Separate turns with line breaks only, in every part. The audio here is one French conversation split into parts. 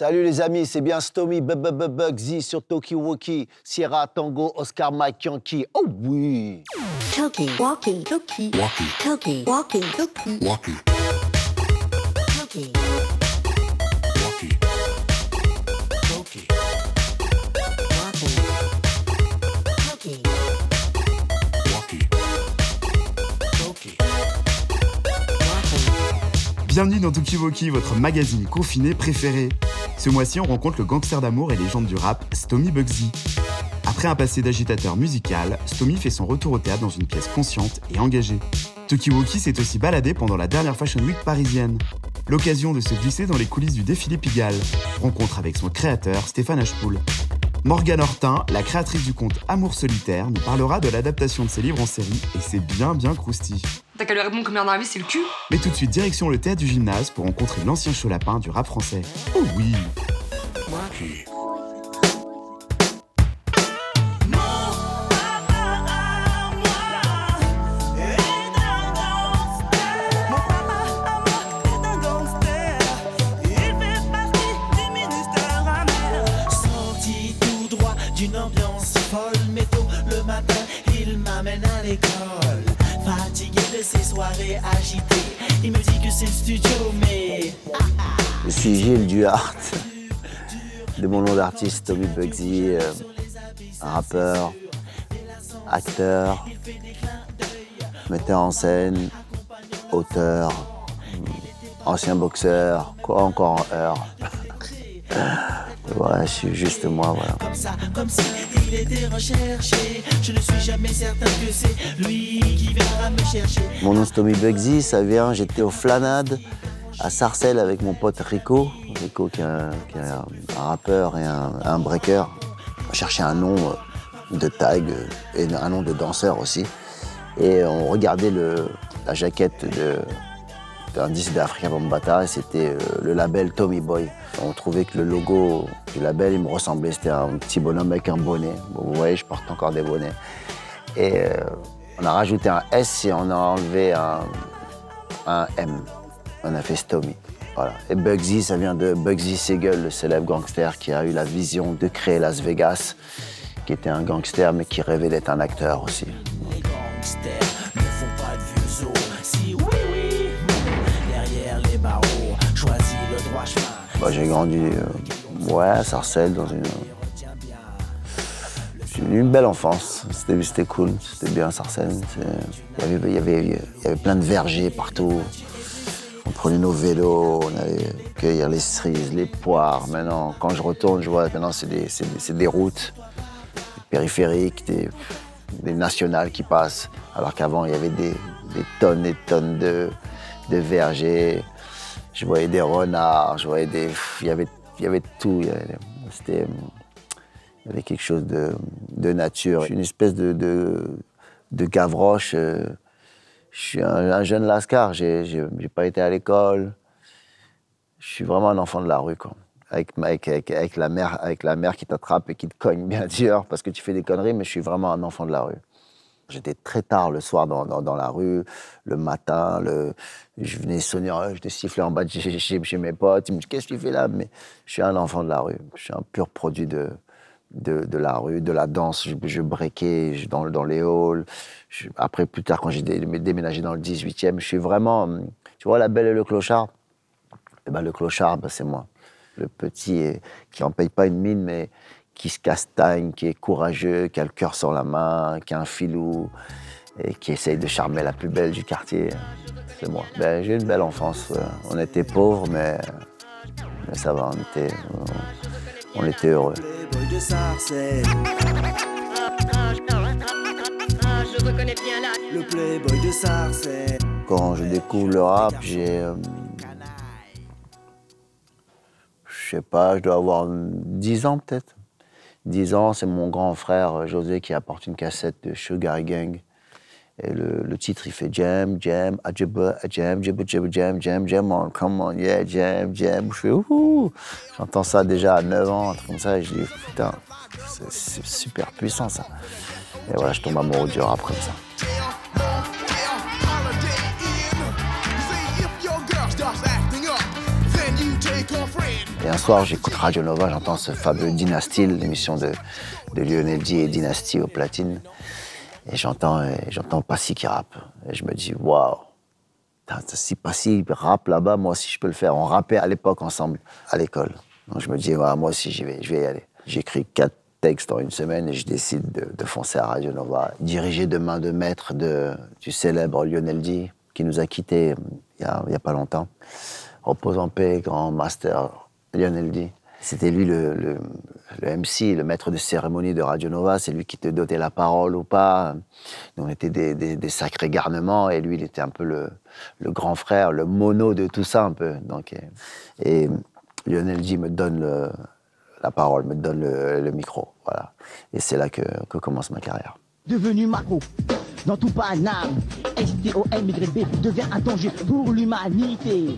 Salut les amis, c'est bien Stomy Bugsy sur Tokiwoki, Sierra Tango, Oscar Mike Yankee. Oh oui!
Toki, walkie, Toki, walkie, Toki, walkie, Toki, walkie, Toki, walkie, Toki, walkie, Toki, walkie, Toki.
Bienvenue dans Tokiwoki, votre magazine confiné préféré. Ce mois-ci, on rencontre le gangster d'amour et légende du rap, Stomy Bugsy. Après un passé d'agitateur musical, Stomy fait son retour au théâtre dans une pièce consciente et engagée. Tokiwoki s'est aussi baladé pendant la dernière Fashion Week parisienne. L'occasion de se glisser dans les coulisses du défilé Pigalle. Rencontre avec son créateur, Stéphane Hachepoul. Morgane Hortin, la créatrice du conte Amour solitaire, nous parlera de l'adaptation de ses livres en série et c'est bien croustillant.
T'as qu'à lui répondre combien dans la vie, c'est le cul.
Mais tout de suite, direction le théâtre du Gymnase pour rencontrer l'ancien chaud lapin du rap français. Oh oui!
Sorti tout droit d'une ambiance folle, mais tôt le matin, il m'amène à l'école. Fatigué de ces soirées agitées, il me dit que c'est le studio, mais...
Je suis Gilles Duhart, de mon nom d'artiste Stomy Bugsy, un rappeur, acteur, metteur en scène, auteur, ancien boxeur, quoi encore en heure. Voilà, je suis juste moi, voilà.
Comme ça, comme si il était recherché, je ne suis jamais certain que c'est lui qui viendra me chercher.
Mon nom Stomy Bugsy, ça vient, j'étais au Flanade à Sarcelles avec mon pote Rico. Rico qui est un rappeur et un breaker. On cherchait un nom de tag et un nom de danseur aussi. Et on regardait la jaquette d'un disque d'Africa Bambaataa et c'était le label Tommy Boy. On trouvait que le logo du label, il me ressemblait. C'était un petit bonhomme avec un bonnet. Bon, vous voyez, je porte encore des bonnets. Et on a rajouté un S et on a enlevé un M. On a fait Stomy. Voilà. Et Bugsy, ça vient de Bugsy Siegel, le célèbre gangster qui a eu la vision de créer Las Vegas, qui était un gangster mais qui rêvait d'être un acteur aussi.
Les gangsters ne font pas de vieux os. Si oui, derrière les barreaux, choisis le droit chemin.
Bah, j'ai grandi à Sarcelles, dans une belle enfance. C'était cool, c'était bien Sarcelles. Il y avait plein de vergers partout. On prenait nos vélos, on allait cueillir les cerises, les poires. Maintenant, quand je retourne, je vois maintenant c'est des routes, des périphériques, des nationales qui passent. Alors qu'avant, il y avait des tonnes et tonnes de vergers. Je voyais des renards, il y avait tout. Il y avait quelque chose de nature. Je suis une espèce de Gavroche. Je suis un jeune lascar, j'ai pas été à l'école. Je suis vraiment un enfant de la rue, quoi. Avec la mère qui t'attrape et qui te cogne bien dur parce que tu fais des conneries, mais je suis vraiment un enfant de la rue. J'étais très tard le soir dans la rue, le matin, je venais sonner, je te sifflais en bas chez mes potes. Ils me disent, qu'est-ce que tu fais là? Mais je suis un enfant de la rue, je suis un pur produit de la rue, de la danse. Je breakais dans les halls. Après, plus tard, quand j'ai déménagé dans le 18e, je suis vraiment... Tu vois, La Belle et le Clochard? Eh ben, le clochard, c'est moi. Le petit qui n'en paye pas une mine, mais qui se castagne, qui est courageux, qui a le cœur sur la main, qui a un filou et qui essaye de charmer la plus belle du quartier. C'est moi. Ben, j'ai eu une belle enfance. On était pauvres, mais ça va, on était heureux.
De Sarcelles.
Je reconnais bien là.
Le playboy de Sarcelles.
Quand je découvre le rap, j'ai... je sais pas, je dois avoir 10 ans peut-être. 10 ans, c'est mon grand frère José qui apporte une cassette de Sugar Gang. Et le titre, il fait Jam, Jam, Ajaba, Jam, Jam, Jam, Jam, Jam, on, come on, yeah, Jam, Jam. Je fais ouhou. J'entends ça déjà à 9 ans, un truc comme ça, et je dis putain, c'est super puissant ça. Et voilà, je tombe amoureux du rap comme ça. Et un soir, j'écoute Radio Nova, j'entends ce fameux Dynasty, l'émission de Lionel D et Dynasty au platine. Et j'entends Passy qui rappe. Et je me dis, waouh, si Passy rappe là-bas, moi aussi je peux le faire. On rappait à l'époque ensemble, à l'école. Donc je me dis, voilà, moi aussi je vais y aller. J'écris 4 textes en une semaine et je décide de foncer à Radio Nova, dirigé de main de maître du célèbre Lionel D, qui nous a quittés il y a pas longtemps. Repose en paix, grand master Lionel D. C'était lui le MC, le maître de cérémonie de Radio Nova. C'est lui qui te donnait la parole ou pas. Nous, on était des sacrés garnements et lui, il était un peu le grand frère, le mono de tout ça un peu. Donc, et Lionel D me donne la parole, me donne le micro. Voilà. Et c'est là que commence ma carrière.
Devenu macro, dans tout Paname, STOMYB devient un danger pour l'humanité.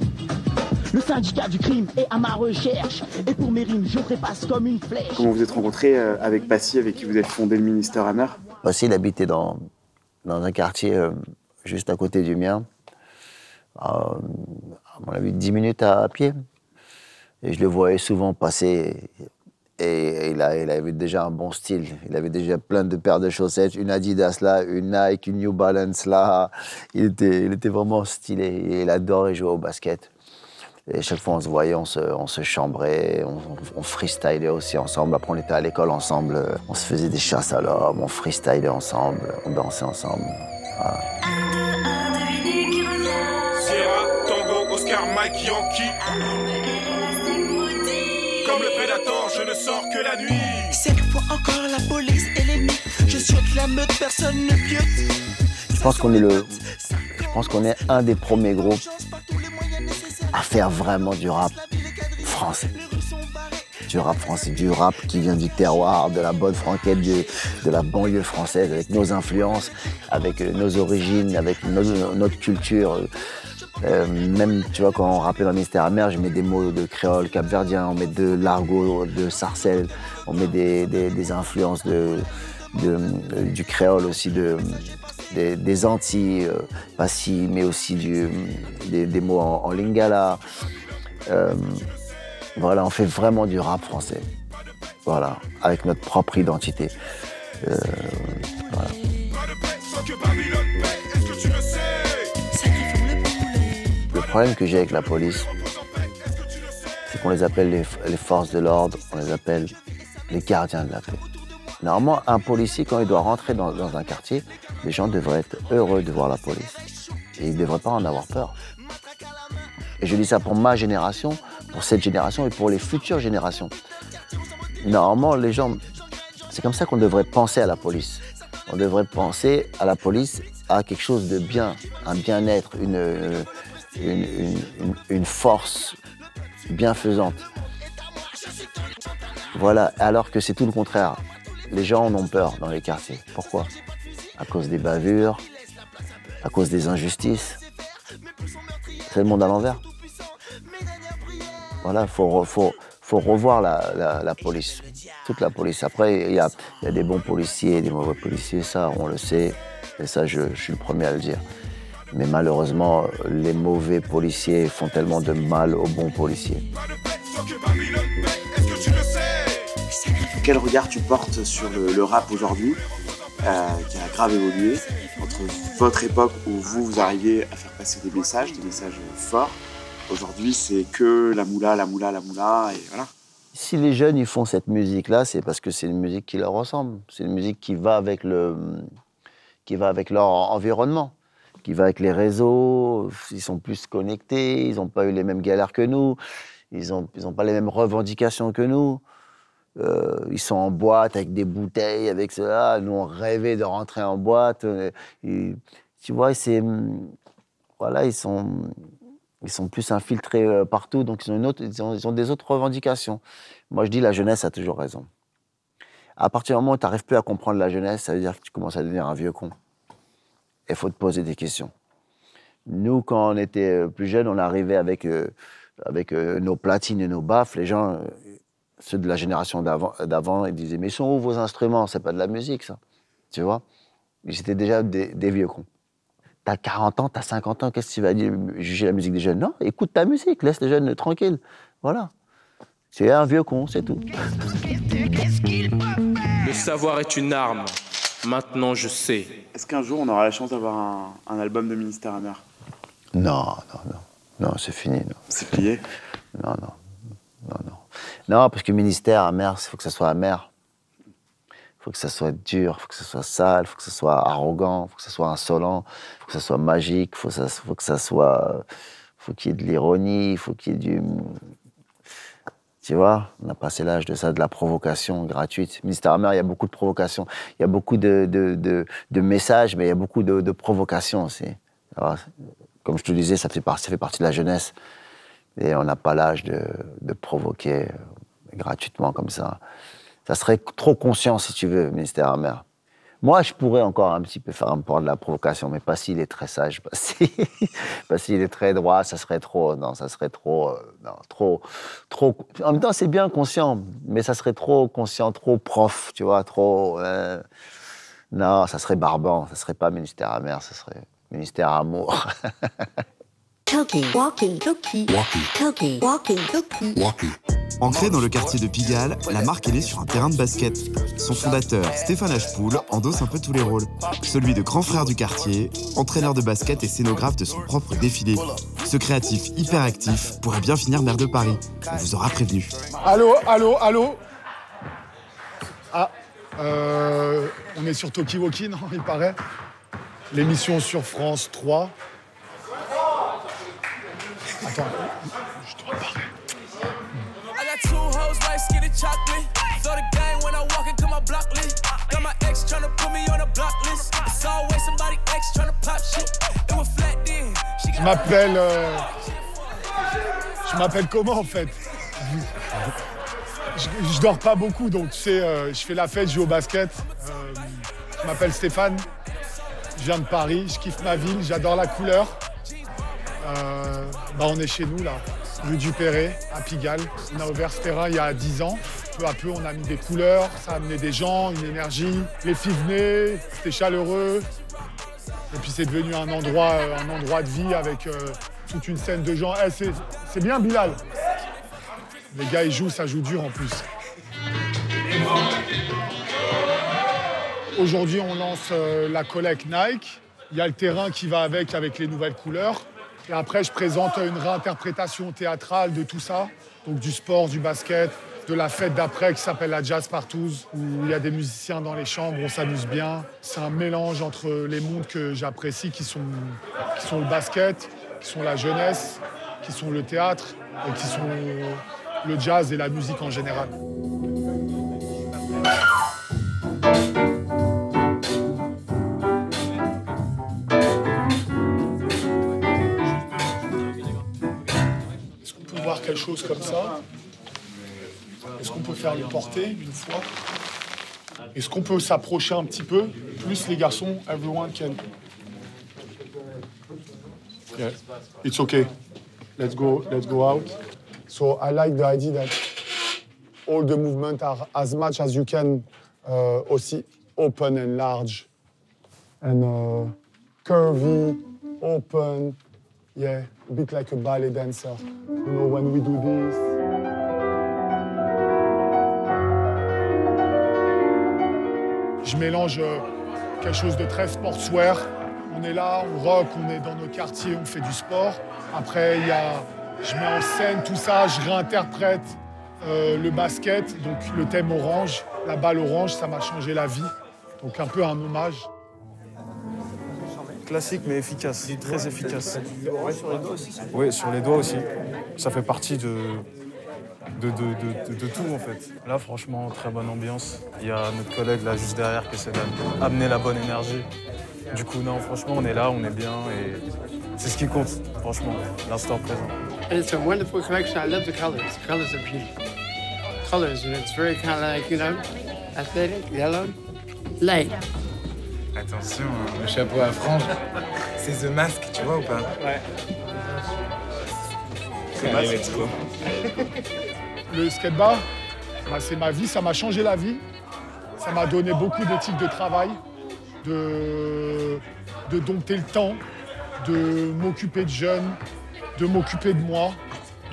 Le syndicat du crime est à ma recherche, et pour mes rimes, je trépasse comme une flèche.
Comment vous êtes rencontré avec Passy, avec qui vous avez fondé le Ministère Hammer?
Passy, il habitait dans un quartier juste à côté du mien, à mon avis 10 minutes à pied. Et je le voyais souvent passer. Et il avait déjà un bon style. Il avait déjà plein de paires de chaussettes, une Adidas là, une Nike, une New Balance là. Il était vraiment stylé. Et il adorait jouer au basket. Et chaque fois on se voyait, on se chambrait, on freestylait aussi ensemble. Après on était à l'école ensemble, on se faisait des chasses à l'homme, on freestylait ensemble, on dansait ensemble. Voilà.
Sierra, Tango, Oscar, Mike, Yankee. Comme le prédateur, je ne sors que la nuit.
Cette fois encore la police et l'ennemi. Je souhaite la meute, personne ne piote.
Je pense qu'on est un des premiers groupes à faire vraiment du rap français. Du rap français, du rap qui vient du terroir, de la bonne franquette, de la banlieue française, avec nos influences, avec nos origines, avec notre culture. Même, tu vois, quand on rappelle dans le Ministère Hammer, je mets des mots de créole capverdien, on met de l'argot de Sarcelles, on met des influences du créole aussi, des Antilles, Passy, mais aussi des mots en lingala. Voilà, on fait vraiment du rap français. Voilà, avec notre propre identité. Voilà. Le problème que j'ai avec la police, c'est qu'on les appelle les forces de l'ordre, on les appelle les gardiens de la paix. Normalement, un policier, quand il doit rentrer dans un quartier, les gens devraient être heureux de voir la police. Et ils ne devraient pas en avoir peur. Et je dis ça pour ma génération, pour cette génération et pour les futures générations. Normalement, les gens, c'est comme ça qu'on devrait penser à la police. On devrait penser à la police à quelque chose de bien, un bien-être, une force bienfaisante. Voilà, alors que c'est tout le contraire. Les gens en ont peur dans les quartiers. Pourquoi? À cause des bavures, à cause des injustices. C'est le monde à l'envers. Voilà, faut revoir la police, toute la police. Après, il y a des bons policiers et des mauvais policiers, ça, on le sait. Et ça, je suis le premier à le dire. Mais malheureusement, les mauvais policiers font tellement de mal aux bons policiers.
Quel regard tu portes sur le rap aujourd'hui, qui a grave évolué, entre votre époque où vous arriviez à faire passer des messages forts. Aujourd'hui, c'est que la moula, et voilà.
Si les jeunes ils font cette musique-là, c'est parce que c'est une musique qui leur ressemble. C'est une musique qui va avec leur environnement, qui va avec les réseaux. Ils sont plus connectés, ils n'ont pas eu les mêmes galères que nous, ils ont pas les mêmes revendications que nous. Ils sont en boîte avec des bouteilles, avec cela. Nous, on rêvait de rentrer en boîte. Tu vois, voilà, ils sont plus infiltrés partout, donc ils ont des autres revendications. Moi, je dis la jeunesse a toujours raison. À partir du moment où tu n'arrives plus à comprendre la jeunesse, ça veut dire que tu commences à devenir un vieux con. Il faut te poser des questions. Nous, quand on était plus jeunes, on arrivait avec nos platines et nos baffes. Les gens, ceux de la génération d'avant, ils disaient « Mais sont où vos instruments? C'est pas de la musique, ça. » Tu vois? Ils étaient déjà des vieux cons. T'as 40 ans, t'as 50 ans, qu'est-ce que tu vas dire? Juger la musique des jeunes? Non, écoute ta musique, laisse les jeunes tranquilles. Voilà. C'est un vieux con, c'est tout.
Le savoir est une arme. Maintenant, je sais.
Est-ce qu'un jour, on aura la chance d'avoir un album de Ministère Amer?
Non, c'est fini. Non.
C'est plié?
Non. Non, parce que Ministère Amer, il faut que ça soit amer. Il faut que ça soit dur, il faut que ça soit sale, il faut que ça soit arrogant, il faut que ça soit insolent, il faut que ça soit magique, il faut que ça soit... faut qu'il y ait de l'ironie, il faut qu'il y ait du... Tu vois, on a passé l'âge de ça, de la provocation gratuite. Ministère Amer, il y a beaucoup de provocations. Il y a beaucoup de messages, mais il y a beaucoup de provocations aussi. Alors, comme je te disais, ça fait partie de la jeunesse. Et on n'a pas l'âge de provoquer gratuitement comme ça. Ça serait trop conscient, si tu veux, Ministère Amer. Moi, je pourrais encore un petit peu faire un peu de la provocation, mais pas s'il est très sage, pas s'il est très droit, ça serait trop... Non, ça serait trop... trop... En même temps, c'est bien conscient, mais ça serait trop conscient, trop prof, tu vois, trop... Non, ça serait barbant, ça serait pas Ministère Amer, ça serait Ministère Amour.
Talkie, walkie, talkie, talkie, walkie, talkie.
Ancrée dans le quartier de Pigalle, la marque est née sur un terrain de basket. Son fondateur, Stéphane Hachepoul, endosse un peu tous les rôles. Celui de grand frère du quartier, entraîneur de basket et scénographe de son propre défilé. Ce créatif hyperactif pourrait bien finir maire de Paris. On vous aura prévenu.
Allô. Ah, on est sur Talkie-Walkie, non, il paraît. L'émission sur France 3. Attends, je te repars. Je m'appelle comment en fait? Je dors pas beaucoup, donc tu sais, je fais la fête, je joue au basket. Je m'appelle Stéphane, je viens de Paris, je kiffe ma ville, j'adore la couleur. On est chez nous là, rue du Perret, à Pigalle. On a ouvert ce terrain il y a 10 ans. Peu à peu, on a mis des couleurs, ça a amené des gens, une énergie. Les filles venaient, c'était chaleureux. Et puis c'est devenu un endroit de vie avec toute une scène de gens. C'est bien Bilal. Les gars, ils jouent, ça joue dur en plus. Aujourd'hui, on lance la collecte Nike. Il y a le terrain qui va avec les nouvelles couleurs. Et après, je présente une réinterprétation théâtrale de tout ça. Donc du sport, du basket, de la fête d'après qui s'appelle la Jazz Partouze, où il y a des musiciens dans les chambres, on s'amuse bien. C'est un mélange entre les mondes que j'apprécie, qui sont le basket, qui sont la jeunesse, qui sont le théâtre, et qui sont le jazz et la musique en général. Est-ce qu'on peut voir quelque chose comme ça? Est-ce qu'on peut faire le porter une fois? Est-ce qu'on peut s'approcher un petit peu? Plus les garçons, everyone can. Yeah. It's okay. Let's go out. So I like the idea that all the movements are as much as you can aussi open and large. And curvy, open. Yeah, a bit like a ballet dancer. You know, when we do this. Je mélange quelque chose de très sportswear. On est là, on rock, on est dans nos quartiers, on fait du sport. Après, je mets en scène tout ça, je réinterprète le basket, donc le thème orange, la balle orange, ça m'a changé la vie. Donc un peu un hommage.
Classique mais efficace, très efficace. Sur les doigts aussi? Oui, sur les doigts aussi. Ça fait partie de tout en fait. Là franchement, très bonne ambiance. Il y a notre collègue là juste derrière qui essaie d'amener la bonne énergie. Du coup non, franchement on est là, on est bien et c'est ce qui compte, franchement, l'instant présent.
And it's a wonderful collection. I love the colors. The colors are beautiful. Colors, and it's very kind of like, you know, athletic, yellow, light.
Attention, le chapeau à franges, c'est The Mask, tu vois ou pas?
Ouais.
Allez, let's go.
Le skateboard, c'est ma vie, ça m'a changé la vie. Ça m'a donné beaucoup d'éthique de travail, de dompter le temps, de m'occuper de jeunes, de m'occuper de moi,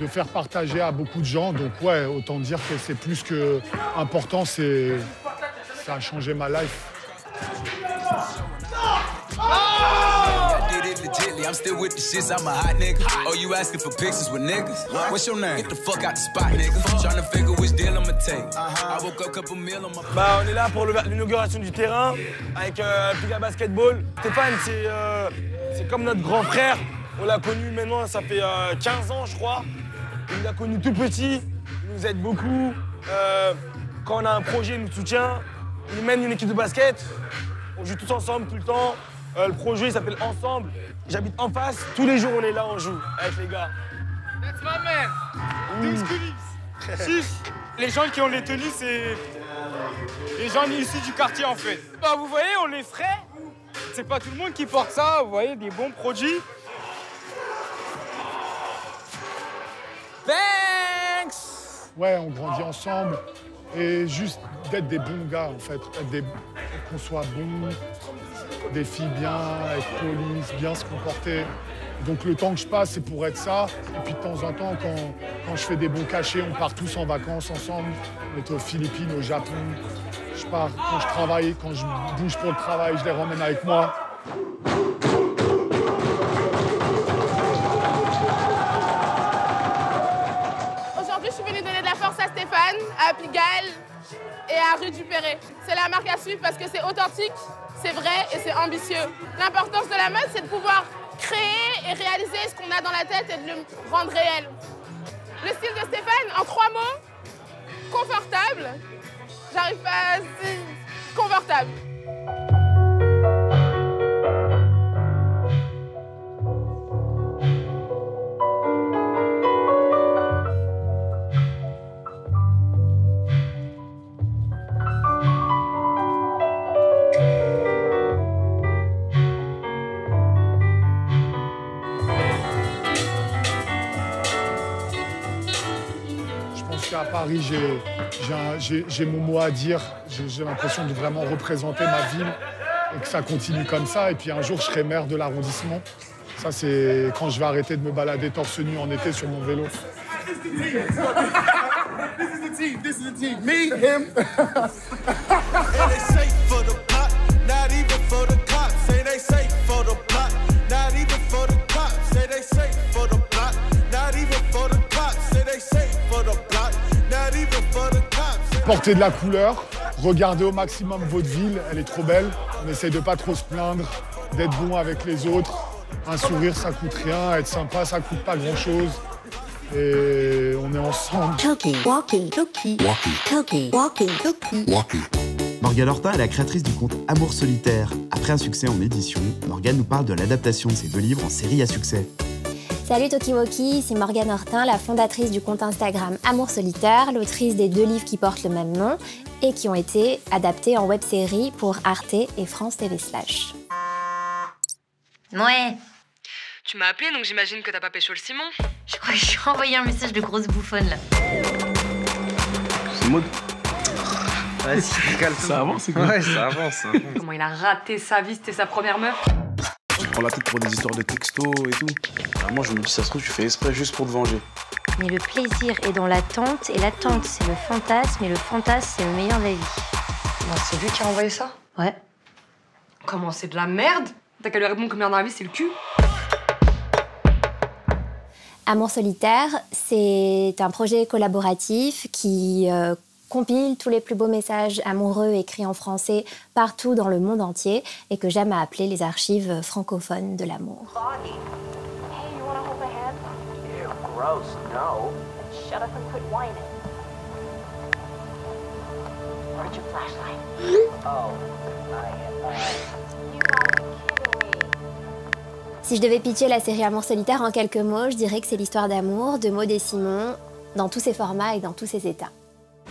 de faire partager à beaucoup de gens. Donc ouais, autant dire que c'est plus que important, ça a changé ma life.
I'm still with the shits, I'm a hot nigga. Oh, you asking for pictures with niggas? What's your name? Get the fuck out the spot, nigga. Trying to figure which deal I'ma take. I woke up couple meal on my...
Bah, on est là pour l'inauguration du terrain avec Piga Basketball. Stéphane, c'est comme notre grand frère. On l'a connu maintenant, ça fait 15 ans, je crois. Il l'a connu tout petit, il nous aide beaucoup. Quand on a un projet, il nous soutient. Il mène une équipe de basket. On joue tous ensemble, tout le temps. Le projet, il s'appelle Ensemble. J'habite en face. Tous les jours, on est là, on joue avec les gars.
That's my man. These goodies. Chiche. Les gens qui ont les tenues, c'est les gens issus du quartier, en fait. Bah, vous voyez, on les frais. C'est pas tout le monde qui porte ça. Vous voyez, des bons produits. Thanks.
Ouais, on grandit ensemble. Et juste d'être des bons gars, en fait. Qu'on soit bons, des filles bien, être polies, bien se comporter. Donc le temps que je passe, c'est pour être ça. Et puis de temps en temps, quand je fais des bons cachets, on part tous en vacances ensemble. On était aux Philippines, au Japon. Je pars quand je travaille, quand je bouge pour le travail, je les ramène avec moi.
Aujourd'hui, je suis venue donner de la force à Stéphane, à Pigalle et à Rue du Perret. C'est la marque à suivre parce que c'est authentique, c'est vrai et c'est ambitieux. L'importance de la mode, c'est de pouvoir créer et réaliser ce qu'on a dans la tête et de le rendre réel. Le style de Stéphane, en 3 mots, confortable. J'arrive pas à dire confortable.
À Paris, j'ai mon mot à dire. J'ai l'impression de vraiment représenter ma ville et que ça continue comme ça. Et puis un jour, je serai maire de l'arrondissement. Ça, c'est quand je vais arrêter de me balader torse nu en été sur mon vélo.
This is the team. Me, him.
Portez de la couleur, regardez au maximum votre ville, elle est trop belle. On essaye de pas trop se plaindre, d'être bon avec les autres. Un sourire, ça coûte rien, être sympa, ça coûte pas grand-chose. Et on est ensemble.
Morgane Hortin est la créatrice du compte Amour Solitaire. Après un succès en édition, Morgane nous parle de l'adaptation de ses 2 livres en série à succès.
Salut Tokiwoki, c'est Morgane Hortin, la fondatrice du compte Instagram Amour Solitaire, l'autrice des 2 livres qui portent le même nom et qui ont été adaptés en web-série pour Arte et France TV Slash.
Ouais.
Tu m'as appelé, donc j'imagine que t'as pas pécho le Simon.
Je crois que je suis envoyé un message de grosse bouffonne là.
C'est Maud.
Vas-y,
calme-toi. Ça avance, c'est quoi?
Ouais, ça avance. Comment il a raté sa vie, c'était sa première meuf.
Tu te prends la tête pour des histoires de textos et tout. Alors moi je me dis, ça se trouve, tu fais exprès juste pour te venger.
Mais le plaisir est dans l'attente, et l'attente c'est le fantasme, et le fantasme c'est le meilleur de la vie.
Non, c'est lui qui a envoyé ça?
Ouais.
Comment, c'est de la merde? T'as qu'à lui répondre que merde dans la vie, c'est le cul?
Amour Solitaire, c'est un projet collaboratif qui compile tous les plus beaux messages amoureux écrits en français partout dans le monde entier et que j'aime à appeler les archives francophones de l'amour. Si je devais pitcher la série Amour Solitaire en quelques mots, je dirais que c'est l'histoire d'amour de Maud et Simon dans tous ses formats et dans tous ses états.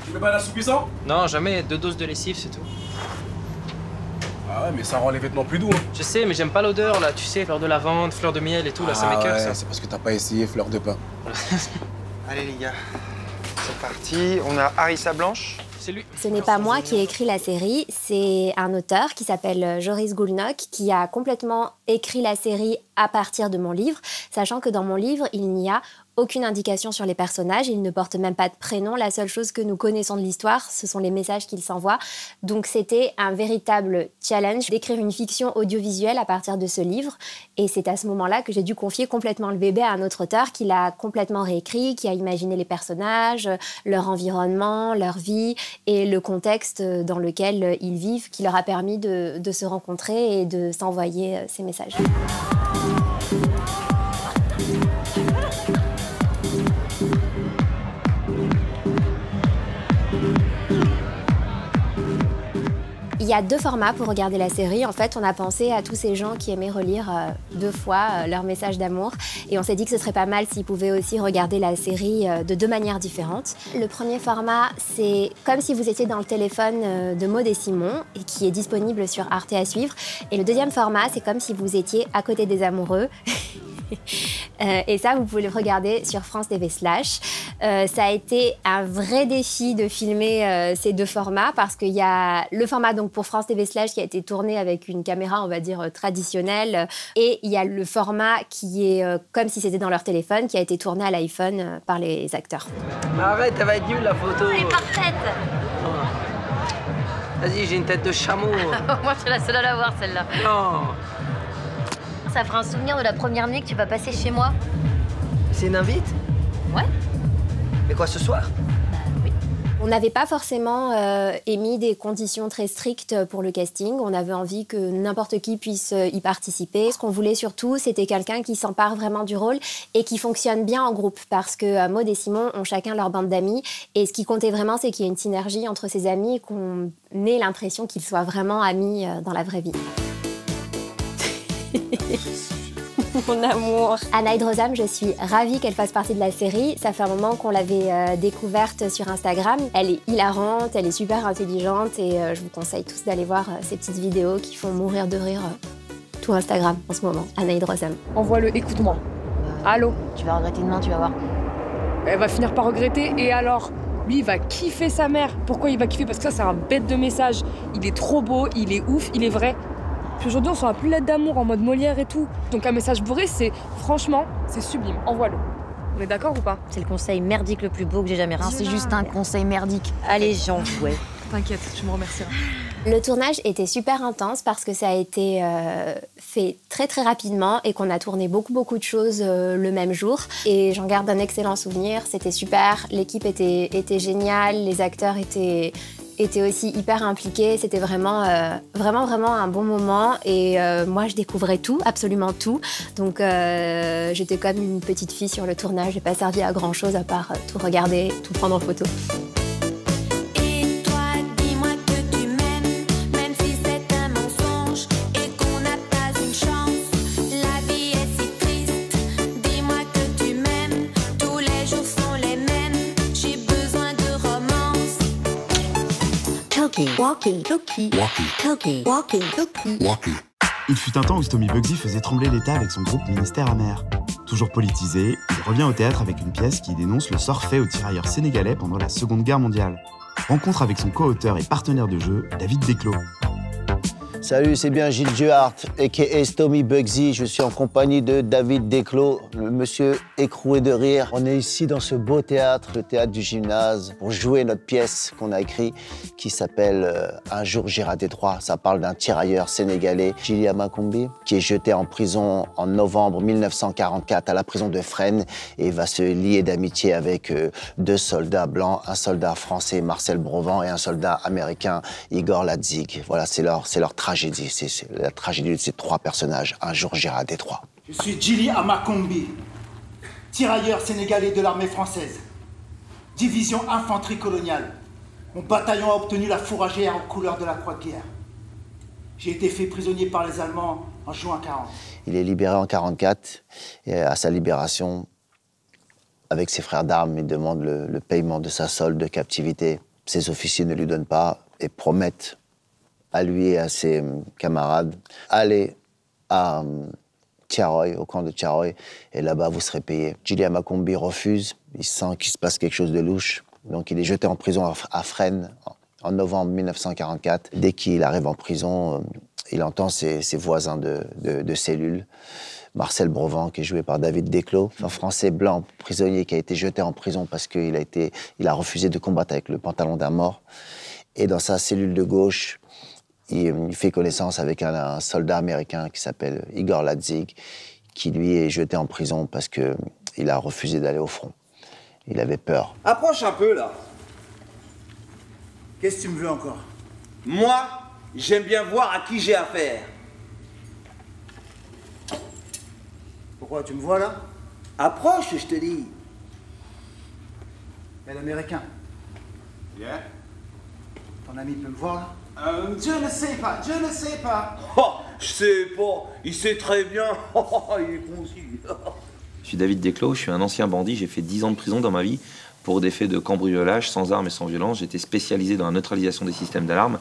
Tu veux pas d'assoupissant?
Non, jamais. 2 doses de lessive, c'est tout.
Ah ouais, mais ça rend les vêtements plus doux, hein.
Je sais, mais j'aime pas l'odeur, là. Tu sais, fleur de lavande, fleur de miel et tout, là, ça m'écoeure, ça.
C'est parce que t'as pas essayé fleur de pain.
Allez, les gars. C'est parti. On a Harissa Blanche.
C'est lui.
Ce n'est pas moi qui ai écrit la série, c'est un auteur qui s'appelle Joris Goulnock qui a complètement écrit la série à partir de mon livre, sachant que dans mon livre, il n'y a aucune indication sur les personnages, ils ne portent même pas de prénom. La seule chose que nous connaissons de l'histoire, ce sont les messages qu'ils s'envoient. Donc c'était un véritable challenge d'écrire une fiction audiovisuelle à partir de ce livre. Et c'est à ce moment-là que j'ai dû confier complètement le bébé à un autre auteur qui l'a complètement réécrit, qui a imaginé les personnages, leur environnement, leur vie et le contexte dans lequel ils vivent, qui leur a permis de se rencontrer et de s'envoyer ces messages. Il y a 2 formats pour regarder la série. En fait, on a pensé à tous ces gens qui aimaient relire 2 fois leurs messages d'amour. Et on s'est dit que ce serait pas mal s'ils pouvaient aussi regarder la série de 2 manières différentes. Le premier format, c'est comme si vous étiez dans le téléphone de Maud et Simon, et qui est disponible sur Arte à suivre. Et le deuxième format, c'est comme si vous étiez à côté des amoureux. Et ça, vous pouvez le regarder sur France TV Slash. Ça a été un vrai défi de filmer ces 2 formats parce qu'il y a le format donc pour France TV Slash qui a été tourné avec une caméra, on va dire, traditionnelle. Et il y a le format qui est comme si c'était dans leur téléphone, qui a été tourné à l'iPhone par les acteurs.
Mais arrête, elle va être nulle la photo.
Elle est parfaite.
Vas-y, j'ai une tête de chameau.
Moi, je suis la seule à la voir, celle-là.
Non.
Ça fera un souvenir de la première nuit que tu vas passer chez moi.
C'est une invite?
Ouais.
Mais quoi, ce soir?
Oui.
On n'avait pas forcément émis des conditions très strictes pour le casting. On avait envie que n'importe qui puisse y participer. Ce qu'on voulait surtout, c'était quelqu'un qui s'empare vraiment du rôle et qui fonctionne bien en groupe. Parce que Maud et Simon ont chacun leur bande d'amis. Et ce qui comptait vraiment, c'est qu'il y ait une synergie entre ces amis et qu'on ait l'impression qu'ils soient vraiment amis dans la vraie vie. Mon amour. Anaïd Rosam, je suis ravie qu'elle fasse partie de la série. Ça fait un moment qu'on l'avait découverte sur Instagram. Elle est hilarante, elle est super intelligente et je vous conseille tous d'aller voir ces petites vidéos qui font mourir de rire tout Instagram en ce moment. Anaïd Rosam.
Envoie-le, écoute-moi. Allô?
Tu vas regretter demain, tu vas voir.
Elle va finir par regretter et alors? Lui, il va kiffer sa mère. Pourquoi il va kiffer? Parce que ça, c'est un bête de message. Il est trop beau, il est ouf, il est vrai. Puis aujourd'hui, on sent plus lettre d'amour en mode Molière et tout. Donc un message bourré, c'est franchement, c'est sublime. Envoie-le. On est d'accord ou pas?
C'est le conseil merdique le plus beau que j'ai jamais reçu.
C'est juste un conseil merdique.
Allez, j'en jouais.
T'inquiète, tu me remercieras.
Le tournage était super intense parce que ça a été fait très très rapidement et qu'on a tourné beaucoup de choses le même jour. Et j'en garde un excellent souvenir, c'était super, l'équipe était géniale, les acteurs étaient aussi hyper impliqués, c'était vraiment un bon moment et moi je découvrais tout, absolument tout. Donc j'étais comme une petite fille sur le tournage, j'ai pas servi à grand chose à part tout regarder, tout prendre en photo.
Il fut un temps où Stomy Bugsy faisait trembler l'État avec son groupe Ministère Amer. Toujours politisé, il revient au théâtre avec une pièce qui dénonce le sort fait aux tirailleurs sénégalais pendant la Seconde Guerre mondiale. Rencontre avec son co-auteur et partenaire de jeu, David Desclos.
Salut, c'est bien Gilles Duhart, a.k.a. Stomy Bugsy. Je suis en compagnie de David Desclos, le monsieur écroué de rire. On est ici dans ce beau théâtre, le théâtre du gymnase, pour jouer notre pièce qu'on a écrite qui s'appelle Un jour j'irai à Détroit. Ça parle d'un tirailleur sénégalais, Djily Makumbi, qui est jeté en prison en novembre 1944 à la prison de Fresnes et va se lier d'amitié avec 2 soldats blancs, un soldat français, Marcel Brovant, et un soldat américain, Igor Ladzik. Voilà, c'est leur tragédie, c'est la tragédie de ces 3 personnages. Un jour j'irai à Détroit.
Je suis Djily Makumbi, tirailleur sénégalais de l'armée française, division infanterie coloniale. Mon bataillon a obtenu la fourragère aux couleurs de la croix de guerre. J'ai été fait prisonnier par les Allemands en juin 40.
Il est libéré en 44 et à sa libération, avec ses frères d'armes, il demande le paiement de sa solde de captivité. Ses officiers ne lui donnent pas et promettent à lui et à ses camarades, allez à Tiaroy, au camp de Tiaroy, et là-bas, vous serez payé. Djily Makumbi refuse, il sent qu'il se passe quelque chose de louche, donc il est jeté en prison à Fresnes en novembre 1944. Dès qu'il arrive en prison, il entend ses voisins de cellule Marcel Brevan, qui est joué par David Desclos, un Français blanc prisonnier qui a été jeté en prison parce qu'il a refusé de combattre avec le pantalon d'un mort. Et dans sa cellule de gauche, il fait connaissance avec un soldat américain qui s'appelle Igor Ladzig, qui lui est jeté en prison parce qu'il a refusé d'aller au front. Il avait peur.
Approche un peu, là.
Qu'est-ce que tu me veux encore?
Moi, j'aime bien voir à qui j'ai affaire.
Pourquoi, tu me vois là?
Approche, je te dis.
Et l'américain?
Yeah.
Ton ami peut me voir là?
Je ne sais pas, je ne sais pas. Oh, je sais pas, il sait très bien. Il est con aussi.
Je suis David Desclos, je suis un ancien bandit, j'ai fait 10 ans de prison dans ma vie pour des faits de cambriolage sans armes et sans violence. J'étais spécialisé dans la neutralisation des systèmes d'alarme.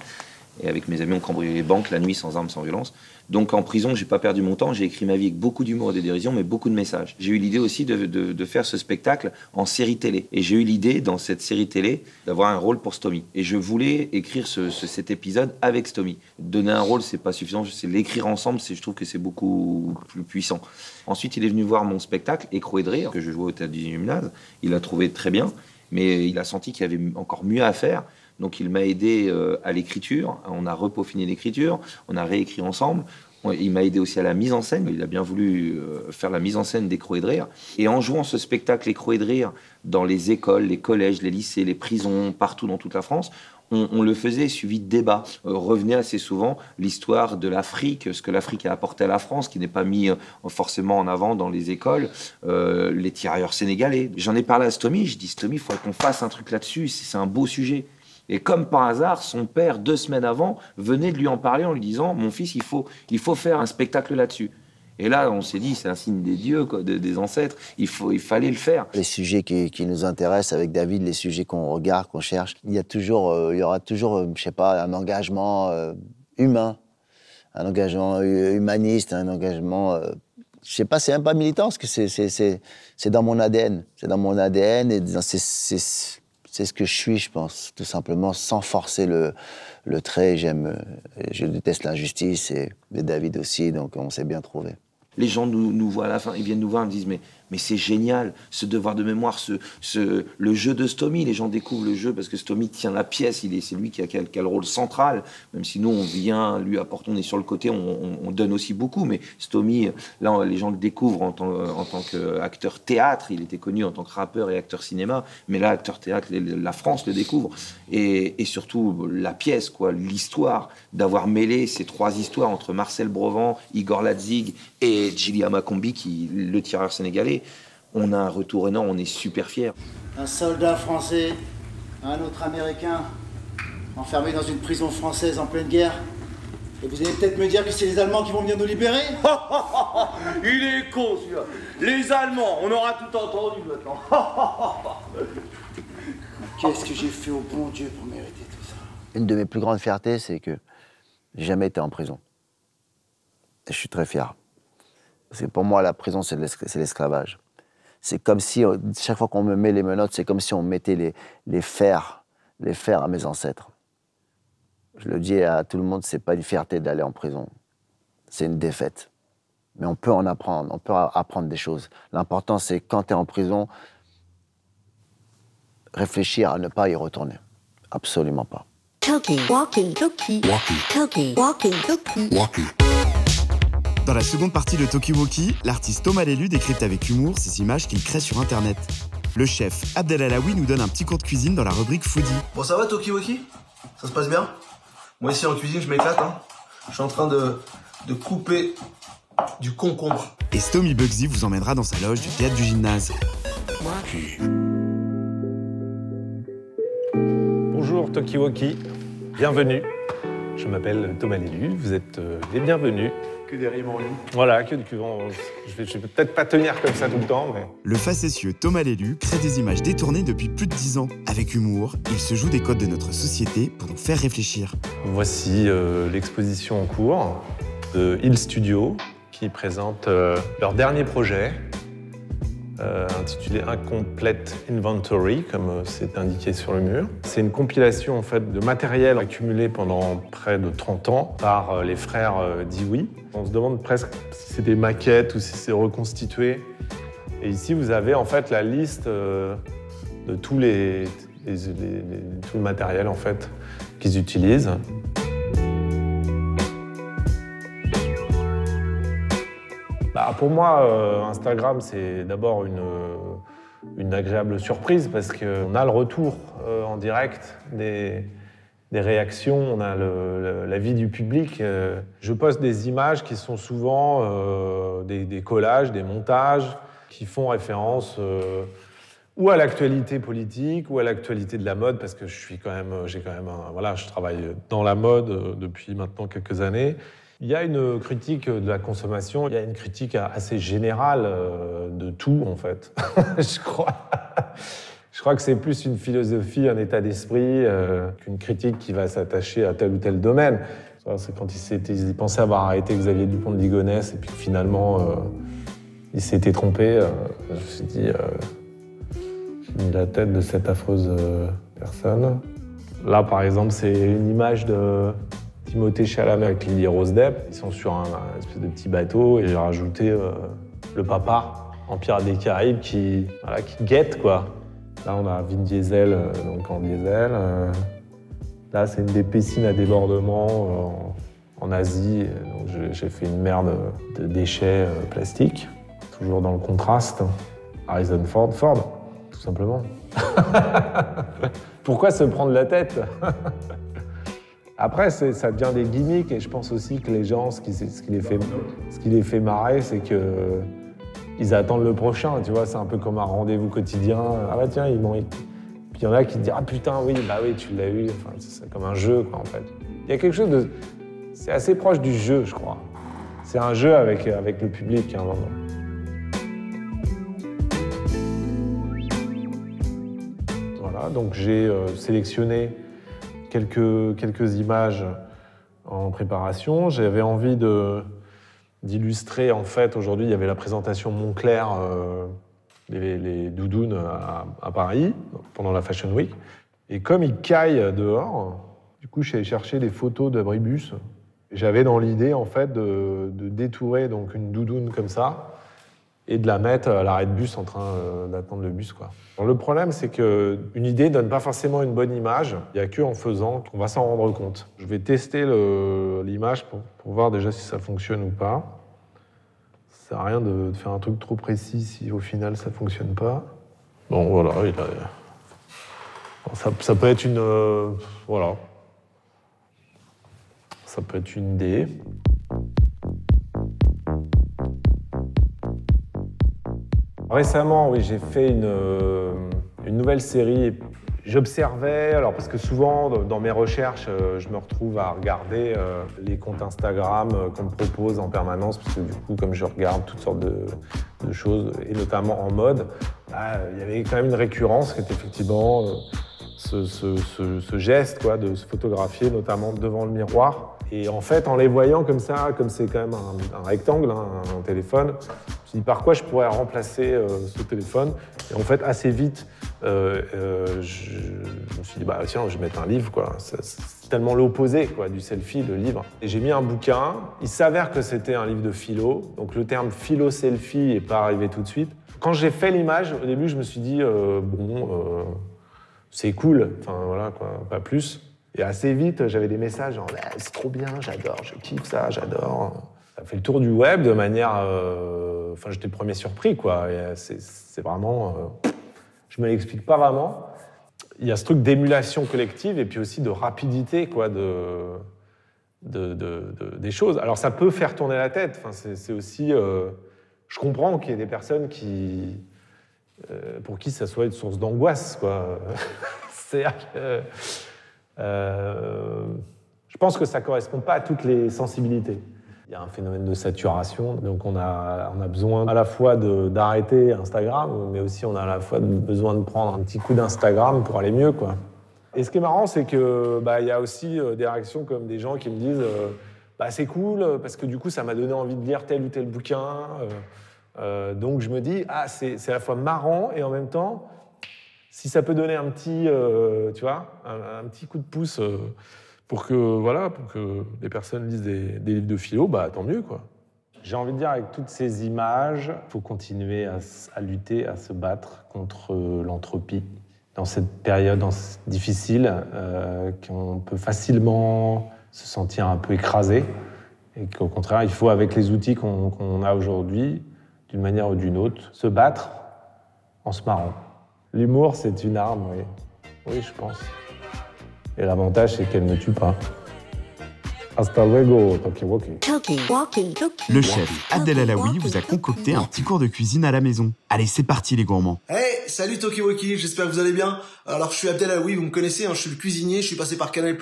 Et avec mes amis, on cambriolait les banques la nuit sans armes, sans violence. Donc en prison, j'ai pas perdu mon temps. J'ai écrit ma vie avec beaucoup d'humour et de dérision, mais beaucoup de messages. J'ai eu l'idée aussi de faire ce spectacle en série télé. Et j'ai eu l'idée, dans cette série télé, d'avoir un rôle pour Stomy. Et je voulais écrire cet épisode avec Stomy. Donner un rôle, c'est pas suffisant. C'est l'écrire ensemble, je trouve que c'est beaucoup plus puissant. Ensuite, il est venu voir mon spectacle, Écroué de rire, que je jouais au Théâtre du Gymnase. Il l'a trouvé très bien, mais il a senti qu'il y avait encore mieux à faire. Donc il m'a aidé à l'écriture, on a repeaufiné l'écriture, on a réécrit ensemble. Il m'a aidé aussi à la mise en scène, il a bien voulu faire la mise en scène d'Écroué de rire. Et en jouant ce spectacle Écroué de rire dans les écoles, les collèges, les lycées, les prisons, partout dans toute la France, on le faisait suivi de débats. Revenait assez souvent l'histoire de l'Afrique, ce que l'Afrique a apporté à la France, qui n'est pas mis forcément en avant dans les écoles, les tirailleurs sénégalais. J'en ai parlé à Stomy, je dis Stomy, il faudrait qu'on fasse un truc là-dessus, c'est un beau sujet. Et comme par hasard, son père, 2 semaines avant, venait de lui en parler en lui disant « Mon fils, il faut faire un spectacle là-dessus ». Et là, on s'est dit, c'est un signe des dieux, quoi, des ancêtres, il fallait le faire.
Les sujets qui nous intéressent avec David, les sujets qu'on regarde, qu'on cherche, il y aura toujours, je sais pas, un engagement humain, un engagement humaniste, un engagement... je sais pas, c'est même pas militant, parce que c'est dans mon ADN. C'est dans mon ADN et c'est ce que je suis, je pense, tout simplement, sans forcer le trait. Je déteste l'injustice, et David aussi, donc on s'est bien trouvé.
Les gens nous voient à la fin, ils viennent nous voir, ils me disent mais c'est génial, ce devoir de mémoire, le jeu de Stomy. Les gens découvrent le jeu parce que Stomy tient la pièce, c'est lui qui a le rôle central. Même si nous, on vient, lui apporte, on est sur le côté, on donne aussi beaucoup. Mais Stomy, là, les gens le découvrent en tant qu'acteur théâtre. Il était connu en tant que rappeur et acteur cinéma. Mais là, acteur théâtre, la France le découvre. Et surtout, la pièce, quoi, l'histoire, d'avoir mêlé ces 3 histoires entre Marcel Brevan, Igor Ladzig et Djily Makombi, le tireur sénégalais. On a un retour énorme, on est super fiers.
Un soldat français, un autre américain, enfermés dans une prison française en pleine guerre. Et vous allez peut-être me dire que c'est les Allemands qui vont venir nous libérer?
Il est con, celui-là. Les Allemands, on aura tout entendu maintenant.
Qu'est-ce que j'ai fait au bon Dieu pour mériter tout ça?
Une de mes plus grandes fiertés, c'est que j'ai jamais été en prison. Et je suis très fier. Parce que pour moi, la prison, c'est l'esclavage. C'est comme si, chaque fois qu'on me met les menottes, c'est comme si on mettait les fers à mes ancêtres. Je le dis à tout le monde, c'est pas une fierté d'aller en prison. C'est une défaite. Mais on peut en apprendre, on peut apprendre des choses. L'important, c'est quand tu es en prison, réfléchir à ne pas y retourner. Absolument pas.
Talkie, walkie, talkie, talkie, walkie, talkie, walkie.
Dans la seconde partie de Talkie Walkie, l'artiste Thomas Lélu décrypte avec humour ces images qu'il crée sur Internet. Le chef Abdel Alaoui nous donne un petit cours de cuisine dans la rubrique Foodie.
Bon, ça va Talkie Walkie? Ça se passe bien? Moi ici en cuisine, je m'éclate. Je suis en train de couper du concombre.
Et Stomy Bugsy vous emmènera dans sa loge du Théâtre du Gymnase.
Bonjour Talkie Walkie, bienvenue. Je m'appelle Thomas Lélu, vous êtes les bienvenus.
Que des rimes en ligne.
Voilà, je vais peut-être pas tenir comme ça tout le temps, mais...
Le facétieux Thomas Lélu crée des images détournées depuis plus de 10 ans. Avec humour, il se joue des codes de notre société pour nous faire réfléchir.
Voici l'exposition en cours de Hill Studio qui présente leur dernier projet. intitulé Incomplete Inventory, comme c'est indiqué sur le mur. C'est une compilation en fait, de matériel accumulé pendant près de 30 ans par les frères Dioui. On se demande presque si c'est des maquettes ou si c'est reconstitué. Et ici, vous avez en fait la liste de tout le matériel en fait, qu'ils utilisent. Pour moi, Instagram, c'est d'abord une agréable surprise parce qu'on a le retour en direct des réactions, on a l'avis du public. Je poste des images qui sont souvent des collages, des montages qui font référence ou à l'actualité politique ou à l'actualité de la mode parce que je travaille dans la mode depuis maintenant quelques années. Il y a une critique de la consommation, il y a une critique assez générale de tout, en fait. Je crois que c'est plus une philosophie, un état d'esprit qu'une critique qui va s'attacher à tel ou tel domaine. C'est quand ils pensaient avoir arrêté Xavier Dupont de Ligonnès et puis finalement, il s'était trompé. Je me suis dit, j'ai mis la tête de cette affreuse personne. Là, par exemple, c'est une image de Timothée Chalamet avec Lily Rose Depp. Ils sont sur un espèce de petit bateau et j'ai rajouté le papa en Pirates des Caraïbes qui guette, quoi. Là, on a Vin Diesel, donc en diesel. Là, c'est une des piscines à débordement en Asie. Donc, j'ai fait une merde de déchets plastiques, toujours dans le contraste. Harrison Ford, tout simplement. Pourquoi se prendre la tête? Après, ça devient des gimmicks et je pense aussi que les gens, ce qui les fait marrer, c'est qu'ils attendent le prochain, tu vois, c'est un peu comme un rendez-vous quotidien. Ah bah tiens, Puis il y en a qui disent « Ah putain, oui, tu l'as eu ». Enfin, c'est comme un jeu, quoi, en fait. Il y a quelque chose de... C'est assez proche du jeu, je crois. C'est un jeu avec le public, à un moment. Voilà, donc j'ai sélectionné quelques images en préparation. J'avais envie d'illustrer, en fait, aujourd'hui, il y avait la présentation Moncler, les doudounes à Paris, pendant la Fashion Week. Et comme il caille dehors, du coup, je suis allé chercher des photos d'abribus. J'avais dans l'idée, en fait, de détourer donc, une doudoune comme ça et de la mettre à l'arrêt de bus en train d'attendre le bus, quoi. Alors, le problème, c'est qu'une idée ne donne pas forcément une bonne image. Il n'y a qu'en faisant qu'on va s'en rendre compte. Je vais tester l'image pour voir déjà si ça fonctionne ou pas. Ça sert à rien de faire un truc trop précis si au final ça ne fonctionne pas. Bon, voilà. Ça peut être une... voilà. Ça peut être une idée. Récemment, oui, j'ai fait une nouvelle série. J'observais, alors parce que souvent, dans mes recherches, je me retrouve à regarder les comptes Instagram qu'on me propose en permanence, parce que du coup, comme je regarde toutes sortes de choses, et notamment en mode, il y avait quand même une récurrence qui était effectivement ce geste, quoi, de se photographier, notamment devant le miroir. Et en fait, en les voyant comme ça, comme c'est quand même un rectangle, hein, un téléphone, je me suis dit par quoi je pourrais remplacer ce téléphone. Et en fait, assez vite, je me suis dit, bah tiens, je vais mettre un livre, quoi. C'est tellement l'opposé, quoi, du selfie, le livre. Et j'ai mis un bouquin. Il s'avère que c'était un livre de philo. Donc le terme philo-selfie n'est pas arrivé tout de suite. Quand j'ai fait l'image, au début, je me suis dit, c'est cool, enfin voilà, quoi, pas plus. Et assez vite, j'avais des messages genre « c'est trop bien, j'adore, je kiffe ça, j'adore ». Ça fait le tour du web de manière... Enfin, j'étais le premier surpris, quoi. C'est vraiment... je me l'explique pas vraiment. Il y a ce truc d'émulation collective et puis aussi de rapidité, quoi, des choses. Alors, ça peut faire tourner la tête. Enfin, c'est aussi... je comprends qu'il y ait des personnes pour qui ça soit une source d'angoisse, quoi. C'est-à-dire que... je pense que ça ne correspond pas à toutes les sensibilités. Il y a un phénomène de saturation, donc on a besoin à la fois d'arrêter Instagram, mais aussi on a à la fois besoin de prendre un petit coup d'Instagram pour aller mieux, quoi. Et ce qui est marrant, c'est que il y a aussi des réactions comme des gens qui me disent c'est cool, parce que du coup ça m'a donné envie de lire tel ou tel bouquin, Donc je me dis, c'est à la fois marrant et en même temps, si ça peut donner un petit, tu vois, un petit coup de pouce pour que les personnes lisent des livres de philo, bah tant mieux, quoi. J'ai envie de dire, avec toutes ces images, il faut continuer à lutter, à se battre contre l'entropie. Dans cette période difficile, qu'on peut facilement se sentir un peu écrasé, et qu'au contraire, il faut, avec les outils qu'on a aujourd'hui, d'une manière ou d'une autre, se battre en se marrant. L'humour, c'est une arme, oui. Oui, je pense. Et l'avantage, c'est qu'elle ne tue pas. Hasta luego, Toki Woki.
Le chef Abdel Alaoui vous a concocté un petit cours de cuisine à la maison. Allez, c'est parti les gourmands.
Hey, salut Tokiwoki, j'espère que vous allez bien. Alors je suis Abdel Alaoui, vous me connaissez, hein, je suis le cuisinier, je suis passé par Canal+,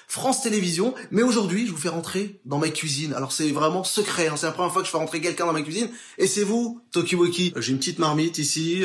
France Télévisions, mais aujourd'hui je vous fais rentrer dans ma cuisine. Alors c'est vraiment secret, hein, c'est la première fois que je fais rentrer quelqu'un dans ma cuisine, et c'est vous, Tokiwoki. J'ai une petite marmite ici,